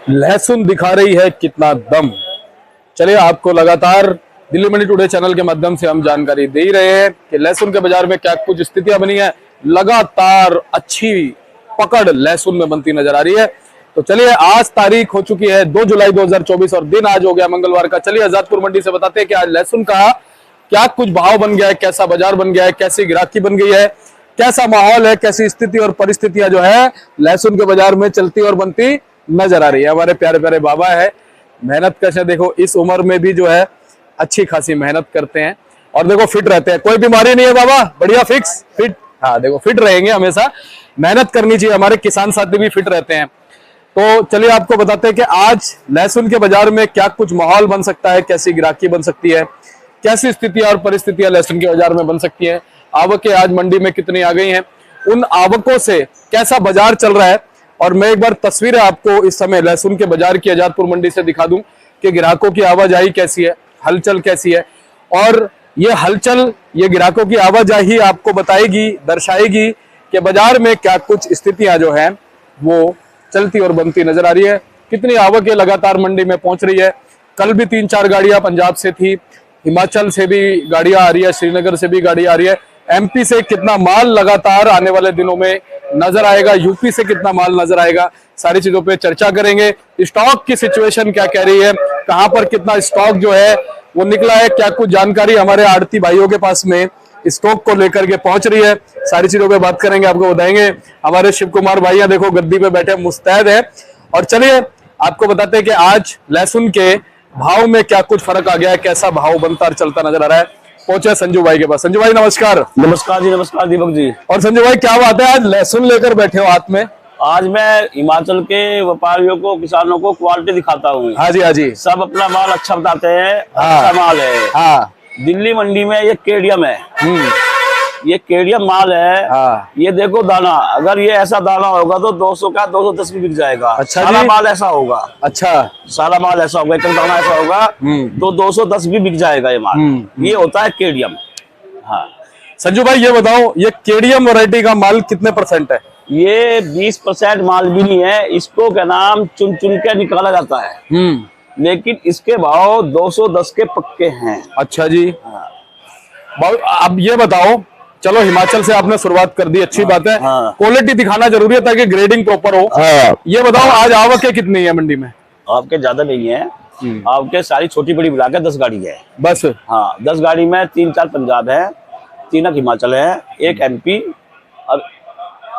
लहसुन दिखा रही है कितना दम। चलिए आपको लगातार दिल्ली मंडी टुडे चैनल के माध्यम से हम जानकारी दे ही रहे हैं कि लहसुन के बाजार में क्या कुछ स्थितियां बनी है। लगातार अच्छी पकड़ लहसुन में बनती नजर आ रही है। तो चलिए आज तारीख हो चुकी है 2 जुलाई 2024 और दिन आज हो गया मंगलवार का। चलिए आजादपुर मंडी से बताते हैं कि आज लहसुन का क्या कुछ भाव बन गया है, कैसा बाजार बन गया है, कैसी ग्राहकी बन गई है, कैसा माहौल है, कैसी स्थिति और परिस्थितियां जो है लहसुन के बाजार में चलती और बनती नजर आ रही है। हमारे प्यारे प्यारे बाबा है, मेहनत कश है। देखो इस उम्र में भी जो है अच्छी खासी मेहनत करते हैं और देखो फिट रहते हैं। कोई बीमारी नहीं है बाबा, बढ़िया फिक्स फिट। हाँ देखो फिट रहेंगे, हमेशा मेहनत करनी चाहिए। हमारे किसान साथी भी फिट रहते हैं। तो चलिए आपको बताते हैं कि आज लहसुन के बाजार में क्या कुछ माहौल बन सकता है, कैसी ग्राहकी बन सकती है, कैसी स्थितियां और परिस्थितियां लहसुन के बाजार में बन सकती हैं, आवकें आज मंडी में कितनी आ गई हैं, उन आवकों से कैसा बाजार चल रहा है। और मैं एक बार तस्वीरें आपको इस समय लहसुन के बाजार की आजादपुर मंडी से दिखा दूं कि ग्राहकों की आवाजाही कैसी है, हलचल कैसी है। और ये हलचल, ये ग्राहकों की आवाजाही आपको बताएगी, दर्शाएगी कि बाजार में क्या कुछ स्थितियां जो है वो चलती और बनती नजर आ रही है। कितनी आवकें लगातार मंडी में पहुंच रही है। कल भी 3-4 गाड़ियां पंजाब से थी, हिमाचल से भी गाड़ियां आ रही है, श्रीनगर से भी गाड़ियां आ रही है, एमपी से कितना माल लगातार आने वाले दिनों में नजर आएगा, यूपी से कितना माल नजर आएगा, सारी चीजों पे चर्चा करेंगे। स्टॉक की सिचुएशन क्या कह रही है, कहां पर कितना स्टॉक जो है वो निकला है, क्या कुछ जानकारी हमारे आड़ती भाइयों के पास में स्टॉक को लेकर के पहुंच रही है, सारी चीजों पे बात करेंगे, आपको बताएंगे। हमारे शिव कुमार भैया देखो गद्दी पे बैठे मुस्तैद है। और चलिए आपको बताते हैं कि आज लहसुन के भाव में क्या कुछ फर्क आ गया है, कैसा भाव बनता और चलता नजर आ रहा है। पहुंचे संजू भाई के पास। संजू भाई नमस्कार। नमस्कार जी, नमस्कार दीपक जी। और संजू भाई क्या बात है, आज लहसुन लेकर बैठे हो हाथ में? आज मैं हिमाचल के व्यापारियों को, किसानों को क्वालिटी दिखाता हूँ। हाँ जी, हाँ जी। सब अपना माल अच्छा बताते हैं। हाँ, अच्छा माल है। हाँ। दिल्ली मंडी में ये केडियम है। ये केडियम माल है। हाँ। ये देखो दाना, अगर ये ऐसा दाना होगा तो 200 का 210 भी बिक जाएगा। अच्छा सारा जी? माल ऐसा होगा। अच्छा, सारा माल ऐसा होगा, एक दाना ऐसा होगा तो 210 भी बिक जाएगा ये माल। ये होता है केडियम। हाँ संजू भाई ये बताओ, ये केडियम वैरायटी का माल कितने % है? ये 20% माल भी नहीं है। इसको क्या नाम चुन चुन के निकाला जाता है। लेकिन इसके भाव 210 के पक्के हैं। अच्छा जी। अब ये बताओ, चलो हिमाचल से आपने शुरुआत कर दी, अच्छी बात है। क्वालिटी दिखाना जरूरी है ताकि ग्रेडिंग प्रॉपर हो। ये बताओ आज आवक कितनी है मंडी में? आपके ज्यादा नहीं है। आपके सारी छोटी बड़ी मिला के 10 गाड़ी है बस। हाँ, 10 गाड़ी में 3-4 पंजाब है, 3 हिमाचल है, 1 एमपी और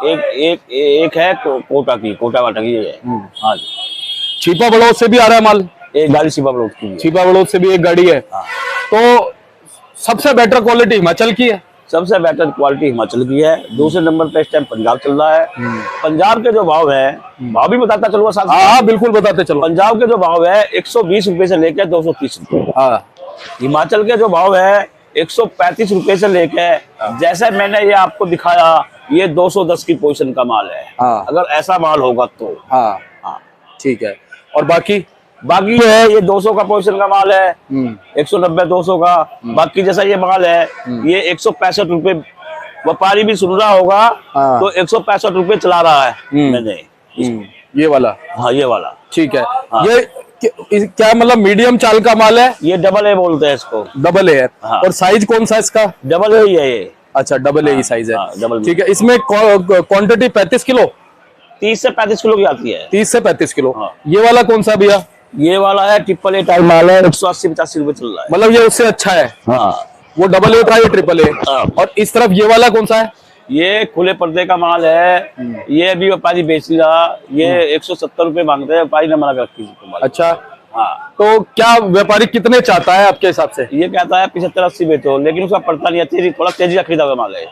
एक है कोटा की, कोटा वाटा की है। हाँ जी। छिपा बड़ौद से भी आ रहा है माल? एक गाड़ी छिपा बड़ौद की, छिपा बड़ौद से भी एक गाड़ी है। तो सबसे बेटर क्वालिटी हिमाचल की है? सबसे बेटर क्वालिटी हिमाचल की है। दूसरे नंबर पे इस टाइम पंजाब चल रहा है। पंजाब के जो भाव है, भाव भी बताता चलूंगा साथ। हाँ बिल्कुल बताते चलो। पंजाब के जो भाव है 120 रुपए से लेकर 230 रुपए। हाँ। हिमाचल के जो भाव है 135 रुपए से लेकर, जैसे मैंने ये आपको दिखाया, ये 210 की पोजीशन का माल है। हाँ। अगर ऐसा माल होगा तो। हाँ हाँ ठीक है। और बाकी है ये 200 का पोजीशन का माल है, 190-200 का। बाकी जैसा ये माल है ये 165 रुपए, व्यापारी भी सुन रहा होगा। हाँ। तो 165 रुपए चला रहा है मैंने ये वाला। हाँ ये वाला ठीक है। हाँ। ये क्या मतलब मीडियम चाल का माल है? ये डबल ए बोलते हैं इसको। डबल ए है। हाँ। और साइज कौन सा इसका? डबल ए ही है ये। अच्छा डबल ए ही साइज है। हाँ, डबल। ठीक है। इसमें क्वांटिटी 35 किलो, 30 से 35 किलो की आती है। 30 से 35 किलो। हाँ। ये वाला कौन सा भैया? ये वाला है ट्रिपल ए टाइप माल है, 180-85 रुपए चल रहा है। मतलब ये उससे अच्छा है। हाँ। वो डबल ए था, ये ट्रिपल ए। और इस तरफ ये वाला कौन सा है? ये खुले पर्दे का माल है। ये भी व्यापारी बेच रहा। ये 170 रुपए मांगते हैं, व्यापारी ने मना कर रखी। अच्छा। हाँ। तो क्या व्यापारी कितने चाहता है आपके हिसाब से? ये कहता है 75-80 बेचो, लेकिन उसका पड़ता नहीं है। तेजी, थोड़ा तेजी का खरीदा हुआ माल है।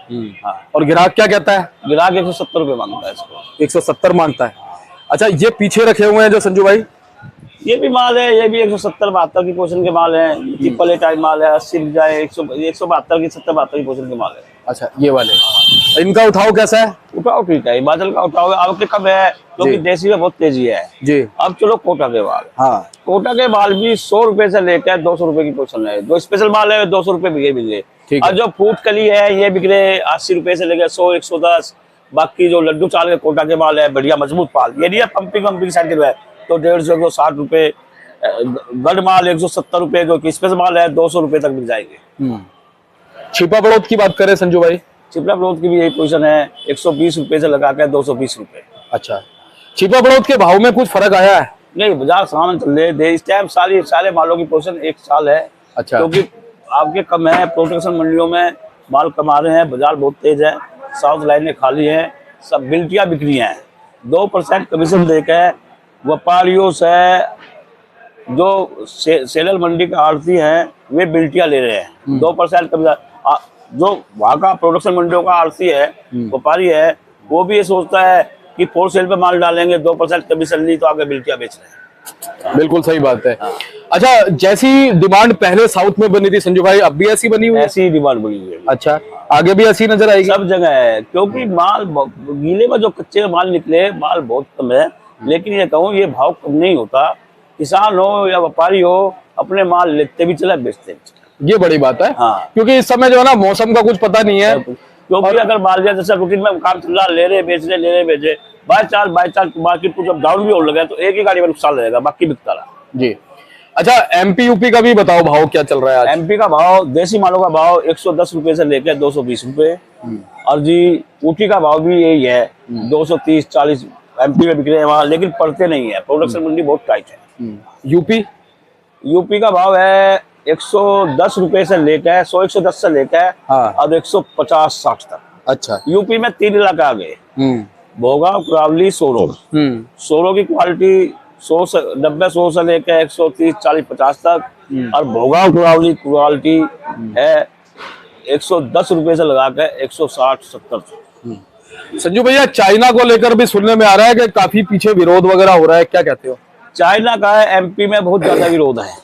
हाँ। और ग्राहक क्या कहता है? ग्राहक 170 रुपए मांगता है इसको। 170 मांगता है। अच्छा ये पीछे रखे हुए हैं जो संजू भाई, ये भी माल है। ये भी 170-72 की पोजीशन के माल है। ट्रिपल ए टाइप माल है। 80 बिक जाए, 172 की 70-72 की पोजीशन के माल है। अच्छा ये वाले। इनका उठाव कैसा है? उठाओ ठीक है, हिमाचल का उठाओ आवक कम है क्योंकि देसी में बहुत तेजी है जी। अब चलो कोटा के माल। हाँ। कोटा के माल भी 100 रुपए से लेकर 200 रुपए की पोजीशन है। जो स्पेशल माल है 200 रुपए बिके। और जो फूट कली है ये बिक रहे 80 रुपए से लेकर 100-110। बाकी जो लड्डू चाल के कोटा के माल है बढ़िया मजबूत माल, ये नहीं है पंपिंग साइकिल है, तो 150 160 रुपए, गढ़ माल 170 रुपए, जो स्पेशल माल है 200 रुपए तक मिल जाएंगे। छिपा बड़ौद की बात करें संजू भाई? छिपरा बड़ौद की भी यही पोजीशन है, 120 रुपए से लगा के 220 रुपए। अच्छा, छिपा बड़ौद के भाव में कुछ फर्क आया है? नहीं, बाजार सामान चल रहे थे इस टाइम, सारे मालों की पोजीशन एक साल है। अच्छा, क्योंकि आपके कम है, प्रोडक्शन मंडियों में माल कम आ रहे हैं, बाजार बहुत तेज है, साउथ लाइनें खाली हैं, सब बिल्टियां बिक रही हैं। 2% कमीशन देकर व्यापारियों से जो सेलर मंडी का आड़ती है वे बिल्टियां ले रहे हैं। 2% कमीशन, जो वहाँ का प्रोडक्शन मंडियों का आड़ती है, व्यापारी है, वो भी ये सोचता है कि फोर सेल पे माल डालेंगे, 2% कमीशन ली तो आगे बिल्टियां बेच रहे हैं। बिल्कुल सही बात है। अच्छा, जैसी डिमांड पहले साउथ में बनी थी संजू भाई, अब भी ऐसी बनी हुई है? ऐसी डिमांड बनी हुई है। अच्छा, आगे भी ऐसी नजर आएगी? सब जगह है, क्योंकि माल गीले में जो कच्चे माल निकले, माल बहुत कम है। लेकिन ये कहूँ, ये भाव कम नहीं होता, किसान हो या व्यापारी हो, अपने माल लेते भी चले, बेचते भी चले। ये बड़ी बात है। हाँ, क्योंकि इस समय जो है ना, मौसम का कुछ पता नहीं है। क्योंकि अगर मान लिया जैसे रूटीन में काम चल रहा, ले रहे बेच रहे, ले रहे बेचे, बाय चांस मार्केट को जब डाउन भी होने लगा तो एक ही गाड़ी में नुकसान रहेगा, बाकी बिकता रहा जी। अच्छा, एमपी यूपी का भी बताओ, भाव क्या चल रहा है आज? एमपी का भाव, देसी मालों का भाव 110 रुपए से लेकर 220 रुपए, और जी ऊटी का भाव भी यही है, 230-40 एमपी में बिक रहे हैं वहाँ, लेकिन पड़ते नहीं है, प्रोडक्शन मंडी बहुत टाइट है। यूपी का भाव है 110 रुपए से लेकर 110 से लेकर और 150-60 तक। अच्छा, यूपी में 3 इलाका आ गए, भोगा, कुरावली, सोरो। सोरो की क्वालिटी 90-100 से लेकर 130-40-50 तक, और भोगा कुरावली क्वालिटी है 110 रुपए से लगाकर 160-70 तक। संजू भैया, चाइना को लेकर भी सुनने में आ रहा है कि काफी पीछे विरोध वगैरह हो रहा है, क्या कहते हो? चाइना का है, एमपी में बहुत ज्यादा विरोध है,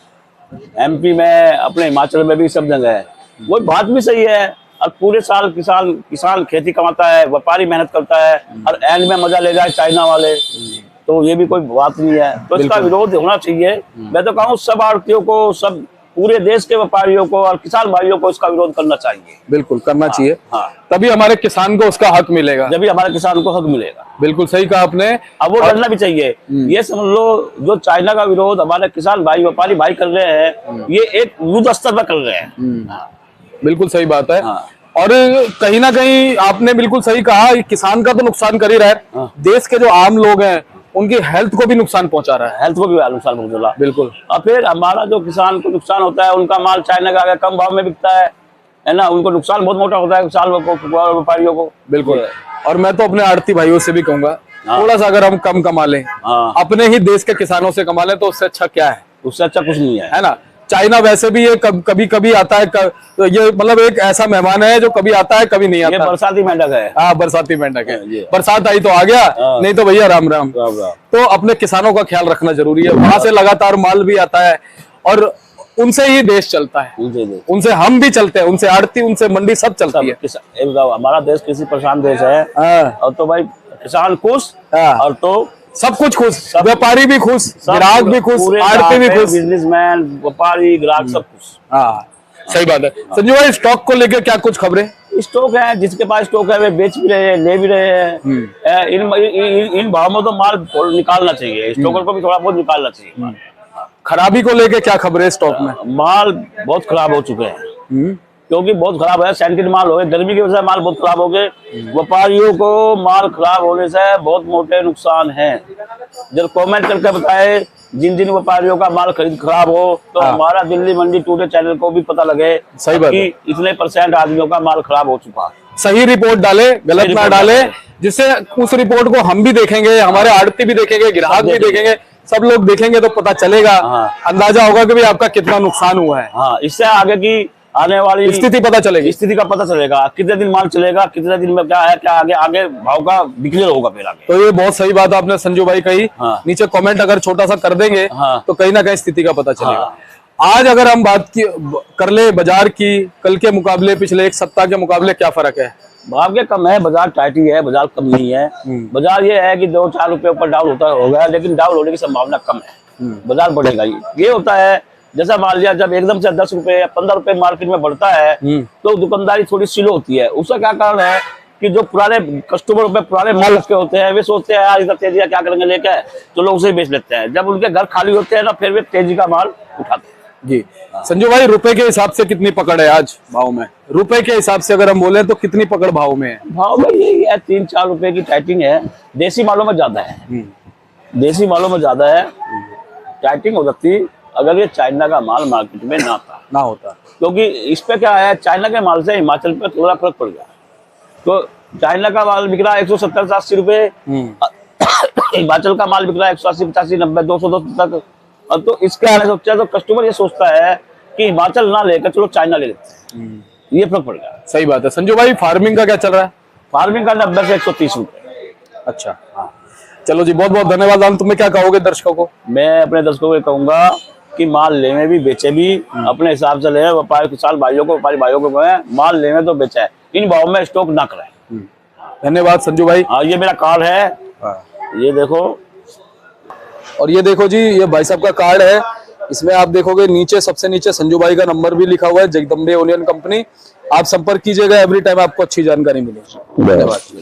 एमपी में, अपने हिमाचल में भी, सब जगह है। वो बात भी सही है, और पूरे साल किसान खेती कमाता है, व्यापारी मेहनत करता है, और एंड में मजा ले जाए चाइना वाले, तो ये भी कोई बात नहीं है। तो इसका विरोध होना चाहिए। मैं तो कहूँ सब आड़तियों को, सब पूरे देश के व्यापारियों को और किसान भाइयों को इसका विरोध करना चाहिए। बिल्कुल करना चाहिए। हाँ, तभी हमारे किसान को उसका हक मिलेगा, जब भी हमारे किसान को हक मिलेगा। बिल्कुल सही कहा आपने। अब वो करना भी चाहिए। ये समझ लो, जो चाइना का विरोध हमारे किसान भाई, व्यापारी भाई कर रहे हैं, ये एक युद्ध स्तर पर कर रहे हैं। बिल्कुल सही बात है। हाँ। और कहीं ना कहीं आपने बिल्कुल सही कहा, किसान का तो नुकसान कर ही रहा है, देश के जो आम लोग हैं उनकी हेल्थ को भी नुकसान पहुंचा रहा है। हेल्थ को भी नुकसान पहुंचा रहा है, बिल्कुल। और फिर हमारा जो किसान को नुकसान होता है, उनका माल चाइना का आगे कम भाव में बिकता है ना, उनको नुकसान बहुत मोटा होता है किसान को, व्यापारियों को। बिल्कुल। और मैं तो अपने आड़ती भाइयों से भी कहूंगा, थोड़ा सा अगर हम कम कमा लें, अपने ही देश के किसानों से कमा लें, तो उससे अच्छा क्या है? उससे अच्छा कुछ नहीं है ना। चाइना वैसे भी ये कभी कभी आता है, तो ये मतलब एक ऐसा मेहमान है जो कभी आता है कभी नहीं आता। ये बरसाती मेंढक है। हाँ, बरसाती मेंढक है। बरसात आई तो आ गया, नहीं तो भैया राम राम। तो अपने किसानों का ख्याल रखना जरूरी है। वहां से लगातार माल भी आता है, और उनसे ही देश चलता है, उनसे हम भी चलते हैं, उनसे आड़ती, उनसे मंडी, सब चलती है। हमारा देश कृषि प्रधान देश है, और तो भाई किसान खुश, और तो सब कुछ खुश, व्यापारी भी खुश, ग्राहक भी खुश, आड़ती भी खुश, बिजनेसमैन, व्यापारी, ग्राहक सब खुश। हाँ, सही बात है। संजू भाई, स्टॉक को लेकर क्या कुछ खबरें? स्टॉक है, जिसके पास स्टॉक है वे बेच भी रहे हैं, ले भी रहे हैं। इन भाव में तो माल निकालना चाहिए, स्टॉकर को भी थोड़ा बहुत निकालना चाहिए। खराबी को लेकर क्या खबर है स्टॉक में? माल बहुत खराब हो चुके हैं, क्योंकि बहुत खराब है, सेंटेड माल हो गए, गर्मी की वजह से माल बहुत खराब हो गए। व्यापारियों को माल खराब होने से बहुत मोटे नुकसान है। जब कमेंट करके बताए जिन जिन व्यापारियों का माल खरीद खराब हो, तो हमारा दिल्ली मंडी टुडे चैनल को भी पता लगे सही बात कि इतने % आदमियों का माल खराब हो चुका। सही रिपोर्ट डाले, गलत ना डाले, जिससे उस रिपोर्ट को हम भी देखेंगे, हमारे आड़ती भी देखेंगे, ग्राहक भी देखेंगे, सब लोग देखेंगे, तो पता चलेगा, अंदाजा होगा कि भाई आपका कितना नुकसान हुआ है। हाँ, इससे आगे की आने वाली स्थिति पता चलेगी, स्थिति का पता चलेगा, कितने दिन माल चलेगा, कितने दिन में क्या है, क्या आगे भाव का डिक्लेयर होगा फिर आगे। तो ये बहुत सही बात आपने संजू भाई कही। नीचे कमेंट अगर छोटा सा कर देंगे, तो कहीं ना कहीं स्थिति का पता चलेगा। आज अगर हम बात कर ले बाजार की, कल के मुकाबले, पिछले एक सप्ताह के मुकाबले क्या फर्क है? भाव के कम है, बाजार टाइट ही है, बाजार कम नहीं है। बाजार ये है कि 2-4 रुपए ऊपर डाउन होगा, लेकिन डाउन होने की संभावना कम है, बाजार बढ़ेगा। ये होता है, जैसा मान लिया जब एकदम से 10 रुपए या 15 रुपए मार्केट में बढ़ता है, तो दुकानदारी थोड़ी स्लो होती है। उसका क्या कारण है कि जो पुराने कस्टमर पे पुराने माल रखे होते हैं वे सोचते हैं यार इधर तेजी क्या करेंगे लेके, तो लोग उसे बेच लेते हैं। जब उनके घर खाली होते हैं ना फिर वे तेजी का माल उठाते हैं। जी संजू भाई, रुपए के हिसाब से कितनी पकड़ है आज भाव में? रुपए के हिसाब से अगर हम बोले तो कितनी पकड़ भाव में है? भाव में यही है 3-4 रुपए की टाइटिंग है। देसी मालों में ज्यादा है, देसी मालों में ज्यादा है टाइटिंग हो सकती अगर ये चाइना का माल मार्केट में ना होता, क्योंकि इस पे क्या है, चाइना के माल से हिमाचल पे थोड़ा फर्क पड़ गया। तो चाइना का माल बिक रहा है 170 से 80 रुपए, हिमाचल का माल बिक रहा है 180, 85, 90, 200 तक। अब तो इसके आने सोचा तो कस्टमर ये सोचता है कि हिमाचल ना लेकर चलो चाइना ले लेते हैं, ये फर्क पड़ गया। सही बात है। संजू भाई, फार्मिंग का क्या चल रहा है? फार्मिंग का 90 से 130 रुपए। अच्छा, हाँ, चलो जी, बहुत बहुत धन्यवाद। हम तुम्हें क्या कहोगे दर्शकों को? मैं अपने दर्शकों को कहूंगा कि माल लेने भी बेचे भी अपने हिसाब से ले, व्यापारी किसान भाइयों को, व्यापारी भाइयों को माल लेने तो बेचा है, इन भाव में स्टॉक ना करें। धन्यवाद संजू भाई। हाँ, ये मेरा कार्ड है, ये देखो। और ये देखो जी, ये भाई साहब का कार्ड है, इसमें आप देखोगे नीचे सबसे नीचे संजू भाई का नंबर भी लिखा हुआ है, जगदम्बे ओनियन कंपनी। आप संपर्क कीजिएगा, एवरी टाइम आपको अच्छी जानकारी मिलेगी। धन्यवाद।